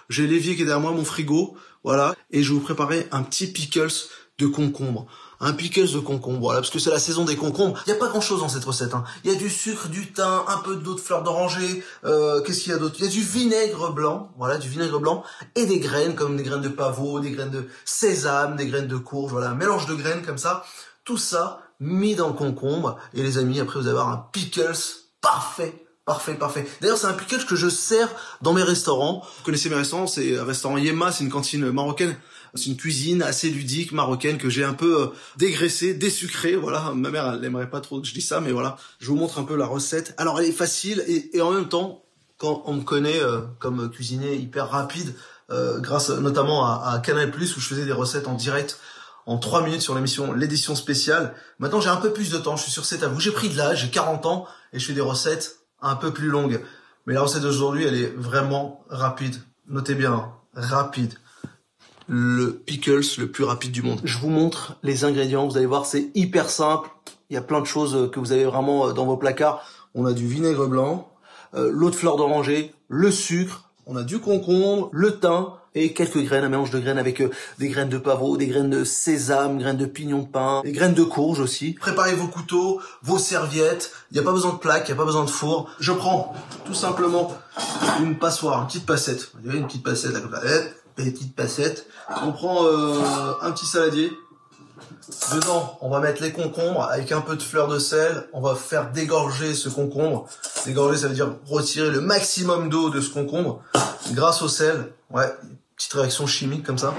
j'ai l'évier qui est derrière moi, mon frigo, voilà, et je vais vous préparer un petit pickles de concombre. Un pickles de concombre, voilà, parce que c'est la saison des concombres. Il n'y a pas grand-chose dans cette recette, hein. Il y a du sucre, du thym, un peu d'eau de fleur d'oranger, qu'est-ce qu'il y a d'autre? Il y a du vinaigre blanc, voilà, du vinaigre blanc, et des graines, comme des graines de pavot, des graines de sésame, des graines de courge, voilà, un mélange de graines comme ça. Tout ça mis dans le concombre, et les amis, après vous allez avoir un pickles parfait. Parfait. D'ailleurs, c'est un pickles que je sers dans mes restaurants. Vous connaissez mes restaurants, c'est un restaurant Yema, c'est une cantine marocaine. C'est une cuisine assez ludique, marocaine, que j'ai un peu dégraissée, désucrée, voilà. Ma mère, elle aimerait pas trop que je dise ça, mais voilà. Je vous montre un peu la recette. Alors, elle est facile, et en même temps, quand on me connaît comme cuisinier hyper rapide, grâce notamment à Canal+, où je faisais des recettes en direct, en 3 minutes sur l'édition spéciale. Maintenant, j'ai un peu plus de temps, je suis sur 7 à vous. J'ai pris de l'âge, j'ai 40 ans, et je fais des recettes un peu plus longues. Mais la recette d'aujourd'hui, elle est vraiment rapide. Notez bien, rapide. Le pickles le plus rapide du monde. Je vous montre les ingrédients, vous allez voir, c'est hyper simple. Il y a plein de choses que vous avez vraiment dans vos placards. On a du vinaigre blanc, l'eau de fleur d'oranger, le sucre, on a du concombre, le thym et quelques graines, un mélange de graines avec des graines de pavot, des graines de sésame, graines de pignon de pin, des graines de courge aussi. Préparez vos couteaux, vos serviettes, il n'y a pas besoin de plaque, il n'y a pas besoin de four. Je prends tout simplement une passoire, une petite passette. Vous voyez, une petite passette là, comme ça. Petite passette. On prend un petit saladier. Dedans, on va mettre les concombres avec un peu de fleur de sel. On va faire dégorger ce concombre. Dégorger, ça veut dire retirer le maximum d'eau de ce concombre grâce au sel. Ouais, petite réaction chimique comme ça.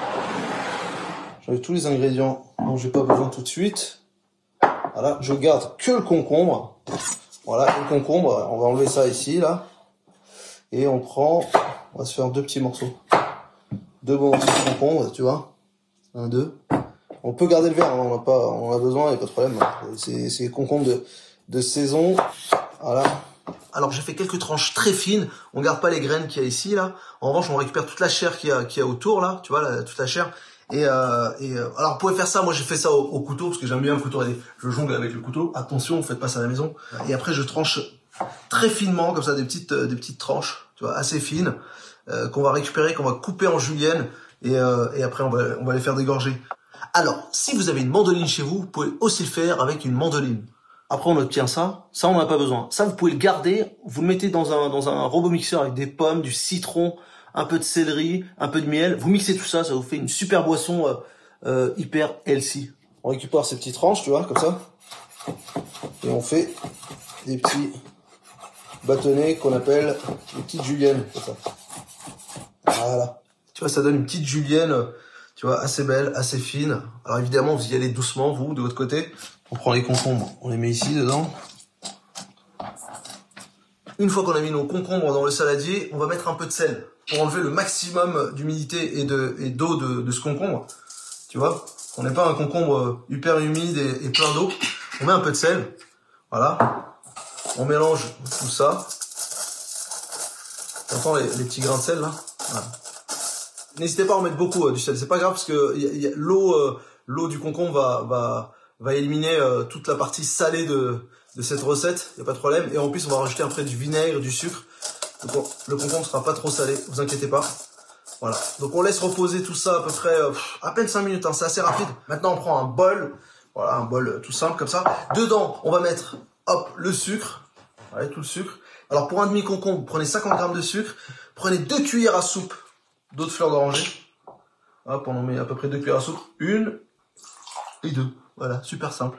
J'enlève tous les ingrédients dont j'ai pas besoin tout de suite. Voilà, je garde que le concombre. Voilà, le concombre, on va enlever ça ici, là. Et on va se faire 2 petits morceaux. 2 bons morceaux de concombre, tu vois. 1, 2. On peut garder le verre, hein, on a besoin, il n'y a pas de problème. C'est concombre de saison. Voilà. Alors j'ai fait quelques tranches très fines. On garde pas les graines qu'il y a ici, là. En revanche, on récupère toute la chair qu'il y a autour, là. Tu vois, toute la chair. Alors vous pouvez faire ça, moi j'ai fait ça au couteau, parce que j'aime bien le couteau. Je jongle avec le couteau. Attention, faites pas ça à la maison. Et après je tranche très finement, comme ça, des petites tranches, tu vois, assez fines, qu'on va récupérer, qu'on va couper en julienne. Et après on va les faire dégorger. Alors, si vous avez une mandoline chez vous, vous pouvez aussi le faire avec une mandoline. Après, on obtient ça. Ça, on n'en a pas besoin. Ça, vous pouvez le garder. Vous le mettez dans un robot mixeur avec des pommes, du citron, un peu de céleri, un peu de miel. Vous mixez tout ça, ça vous fait une super boisson hyper healthy. On récupère ces petites tranches, tu vois, comme ça. Et on fait des petits bâtonnets qu'on appelle des petites juliennes. Comme ça. Voilà. Tu vois, ça donne une petite julienne... Tu vois, assez belle, assez fine. Alors évidemment, vous y allez doucement, vous, de votre côté. On prend les concombres, on les met ici, dedans. Une fois qu'on a mis nos concombres dans le saladier, on va mettre un peu de sel pour enlever le maximum d'humidité et d'eau de ce concombre. Tu vois, on n'est pas un concombre hyper humide et plein d'eau. On met un peu de sel. Voilà. On mélange tout ça. Tu entends les petits grains de sel, là? Voilà. N'hésitez pas à en mettre beaucoup du sel, c'est pas grave parce que l'eau du concombre va éliminer toute la partie salée de cette recette, y a pas de problème. Et en plus on va rajouter après du vinaigre, du sucre. Donc le concombre sera pas trop salé, vous inquiétez pas. Voilà. Donc on laisse reposer tout ça à peu près à peine 5 minutes, hein, c'est assez rapide. Maintenant on prend un bol, voilà, un bol tout simple comme ça. Dedans on va mettre le sucre, voilà, tout le sucre. Alors pour un demi-concombre, prenez 50 g de sucre, prenez 2 cuillères à soupe d'eau de fleur d'oranger. Hop, on en met à peu près 2 cuillères à soupe, 1 et 2. Voilà, super simple.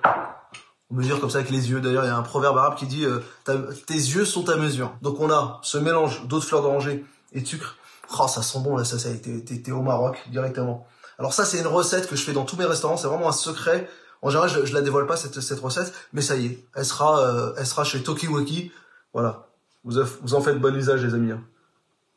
On mesure comme ça avec les yeux. D'ailleurs, il y a un proverbe arabe qui dit tes yeux sont ta mesure. Donc on a ce mélange d'eau de fleur d'oranger et de sucre. Oh, ça sent bon là, ça t'es au Maroc directement. Alors ça, c'est une recette que je fais dans tous mes restaurants. C'est vraiment un secret. En général, je la dévoile pas cette recette, mais ça y est, elle sera chez Tokiwoki. Voilà, vous en faites bon usage, les amis.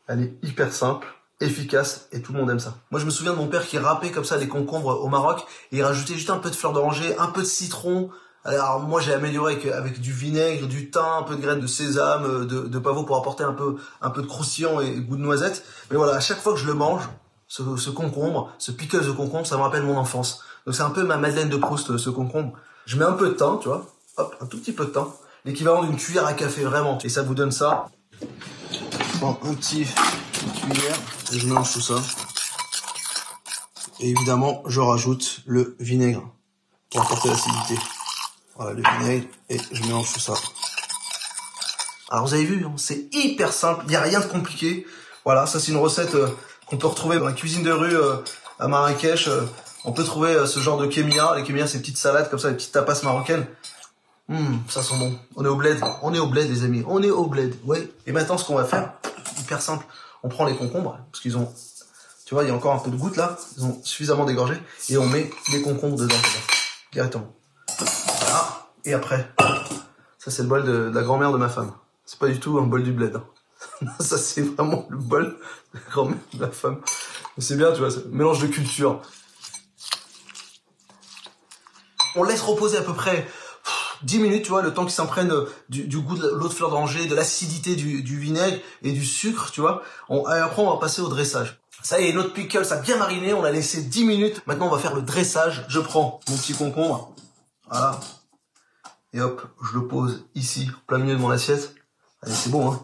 Elle est hyper simple, efficace et tout le monde aime ça. Moi, je me souviens de mon père qui râpait comme ça les concombres au Maroc et il rajoutait juste un peu de fleur d'oranger, un peu de citron. Alors moi, j'ai amélioré avec du vinaigre, du thym, un peu de graines de sésame, de pavot pour apporter un peu de croustillant et goût de noisette. Mais voilà, à chaque fois que je le mange, ce concombre, ce pickles de concombre, ça me rappelle mon enfance. Donc c'est un peu ma Madeleine de Proust, ce concombre. Je mets un peu de thym, tu vois, hop, un tout petit peu de thym, l'équivalent d'une cuillère à café, vraiment. Et ça vous donne ça. Bon, une cuillère, et je mélange tout ça. Et évidemment, je rajoute le vinaigre pour apporter l'acidité. Voilà, le vinaigre, et je mélange tout ça. Alors vous avez vu, c'est hyper simple, il n'y a rien de compliqué. Voilà, ça c'est une recette qu'on peut retrouver dans la cuisine de rue à Marrakech. On peut trouver ce genre de kémia. Les kémias, ces petites salades comme ça, les petites tapas marocaines. Ça sent bon. On est au bled, les amis. On est au bled, ouais. Et maintenant, ce qu'on va faire, hyper simple, on prend les concombres, parce qu'ils ont, tu vois, il y a encore un peu de goutte là, ils ont suffisamment dégorgé, et on met les concombres dedans, directement. Voilà. Et après, ça c'est le bol de la grand-mère de ma femme. C'est pas du tout un bol du bled. Ça c'est vraiment le bol de la grand-mère de ma femme. C'est bien, tu vois, c'est un mélange de culture. On laisse reposer à peu près 10 minutes, tu vois, le temps qu'il s'imprègne du goût de l'eau de fleur d'oranger, de l'acidité du vinaigre et du sucre, tu vois. Et après, on va passer au dressage. Ça y est, notre pickle, ça a bien mariné, on l'a laissé 10 minutes. Maintenant, on va faire le dressage. Je prends mon petit concombre, voilà. Et hop, je le pose ici, plein milieu de mon assiette. Allez, c'est bon, hein.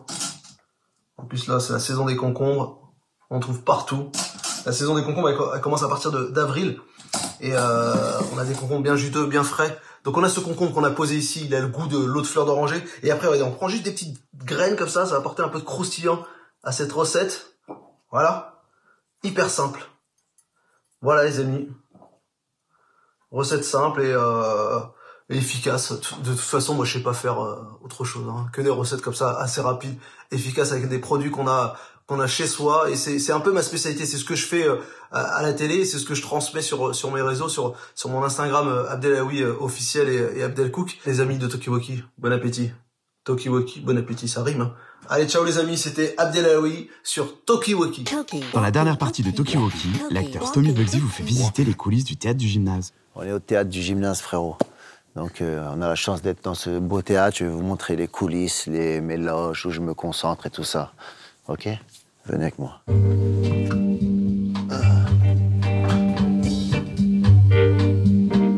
En plus, là, c'est la saison des concombres. On en trouve partout. La saison des concombres, elle commence à partir d'avril. Et on a des concombres bien juteux, bien frais. Donc on a ce concombre qu'on a posé ici, il a le goût de l'eau de fleur d'oranger. Et après, regardez, on prend juste des petites graines comme ça va apporter un peu de croustillant à cette recette. Voilà. Hyper simple. Voilà les amis. Recette simple et efficace. De toute façon, moi je sais pas faire autre chose. Hein. Que des recettes comme ça, assez rapides, efficaces avec des produits qu'on a chez soi, et c'est un peu ma spécialité, c'est ce que je fais à la télé, c'est ce que je transmets sur mes réseaux, sur mon Instagram Abdelawi officiel et Abdelcook. Les amis de Tokiwoki, bon appétit. Tokiwoki, bon appétit, ça rime. Hein. Allez, ciao les amis, c'était Abdelawi sur Tokiwoki.
Dans la dernière partie de Tokiwoki, l'acteur Stomy Bugsy vous fait visiter les coulisses du théâtre du gymnase.
On est au théâtre du gymnase, frérot. Donc on a la chance d'être dans ce beau théâtre, je vais vous montrer les coulisses, mes loges, où je me concentre et tout ça. Ok? Venez avec moi.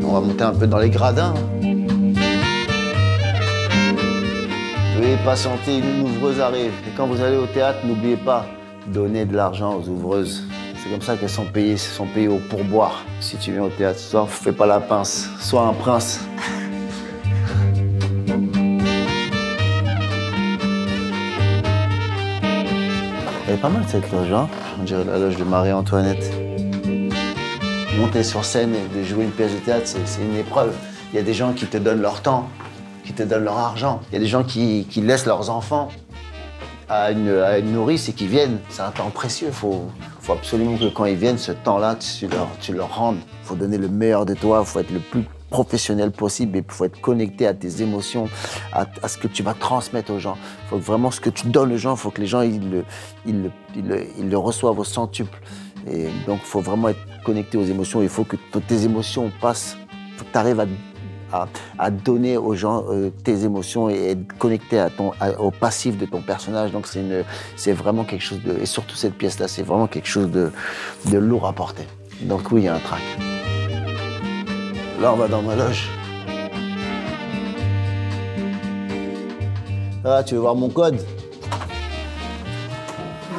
On va monter un peu dans les gradins. Veuillez patienter, une ouvreuse arrive. Et quand vous allez au théâtre, n'oubliez pas, donnez de l'argent aux ouvreuses. C'est comme ça qu'elles sont payées au pourboire. Si tu viens au théâtre ce soir, fais pas la pince, sois un prince. Elle est pas mal cette loge, hein. On dirait la loge de Marie-Antoinette. Monter sur scène et de jouer une pièce de théâtre, c'est une épreuve. Il y a des gens qui te donnent leur temps, qui te donnent leur argent. Il y a des gens qui laissent leurs enfants à une nourrice et qui viennent. C'est un temps précieux. Faut absolument que quand ils viennent, ce temps-là, tu leur rendes. Il faut donner le meilleur de toi, il faut être le plus professionnel possible et il faut être connecté à tes émotions, à ce que tu vas transmettre aux gens. Il faut que vraiment ce que tu donnes aux gens, il faut que les gens ils le reçoivent au centuple. Et donc il faut vraiment être connecté aux émotions. Il faut que tes émotions passent, il faut que tu arrives à donner aux gens tes émotions et être connecté au passif de ton personnage. Donc c'est vraiment quelque chose de... Et surtout cette pièce-là, c'est vraiment quelque chose de lourd à porter. Donc oui, il y a un trac. Là, on va dans ma loge. Ah, tu veux voir mon code?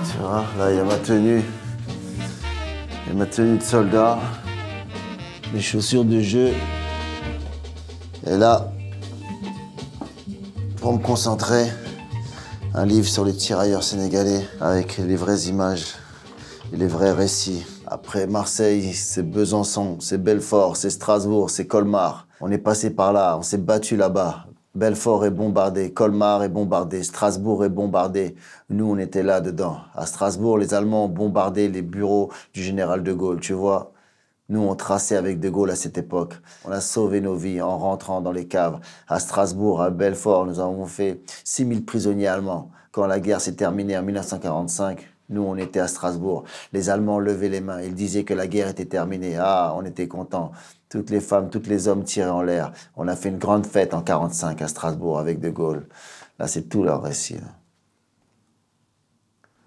Tu vois, là, il y a ma tenue. Il y a ma tenue de soldat. Les chaussures de jeu. Et là, pour me concentrer, Un livre sur les tirailleurs sénégalais avec les vraies images et les vrais récits. Après Marseille, c'est Besançon, c'est Belfort, c'est Strasbourg, c'est Colmar. On est passé par là, on s'est battu là-bas. Belfort est bombardé, Colmar est bombardé, Strasbourg est bombardé. Nous, on était là-dedans. À Strasbourg, les Allemands ont bombardé les bureaux du général de Gaulle, tu vois. Nous, on traçait avec de Gaulle à cette époque. On a sauvé nos vies en rentrant dans les caves. À Strasbourg, à Belfort, nous avons fait 6000 prisonniers allemands. Quand la guerre s'est terminée en 1945, nous, on était à Strasbourg. Les Allemands levaient les mains. Ils disaient que la guerre était terminée. Ah, on était contents. Toutes les femmes, tous les hommes tiraient en l'air. On a fait une grande fête en 1945 à Strasbourg avec de Gaulle. Là, c'est tout leur récit. Là.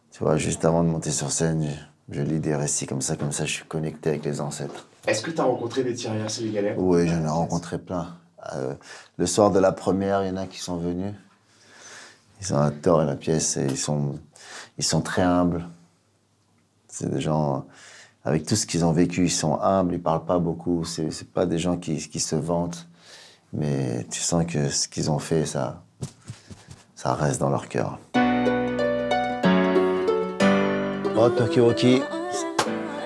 Tu vois, juste avant de monter sur scène, je lis des récits comme ça, je suis connecté avec les ancêtres.
Est-ce que tu as rencontré des tirailleurs sénégalais?
Oui, j'en ai rencontré plein. Le soir de la première, il y en a qui sont venus. Ils sont à tort et la pièce et ils sont très humbles. C'est des gens, avec tout ce qu'ils ont vécu, ils sont humbles, ils parlent pas beaucoup. C'est pas des gens qui se vantent, mais tu sens que ce qu'ils ont fait, ça reste dans leur cœur. Oh, Tokiwoki,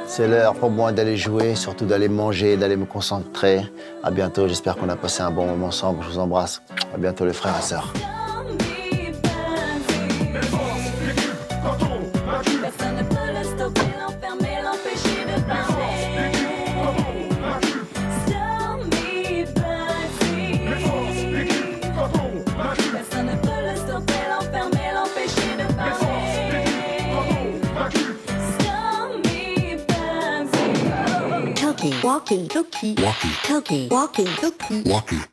c'est l'heure pour moi d'aller jouer, surtout d'aller manger, d'aller me concentrer. À bientôt, j'espère qu'on a passé un bon moment ensemble. Je vous embrasse. À bientôt les frères et sœurs.
Walkie, walkie, walkie, walkie, walkie, walkie.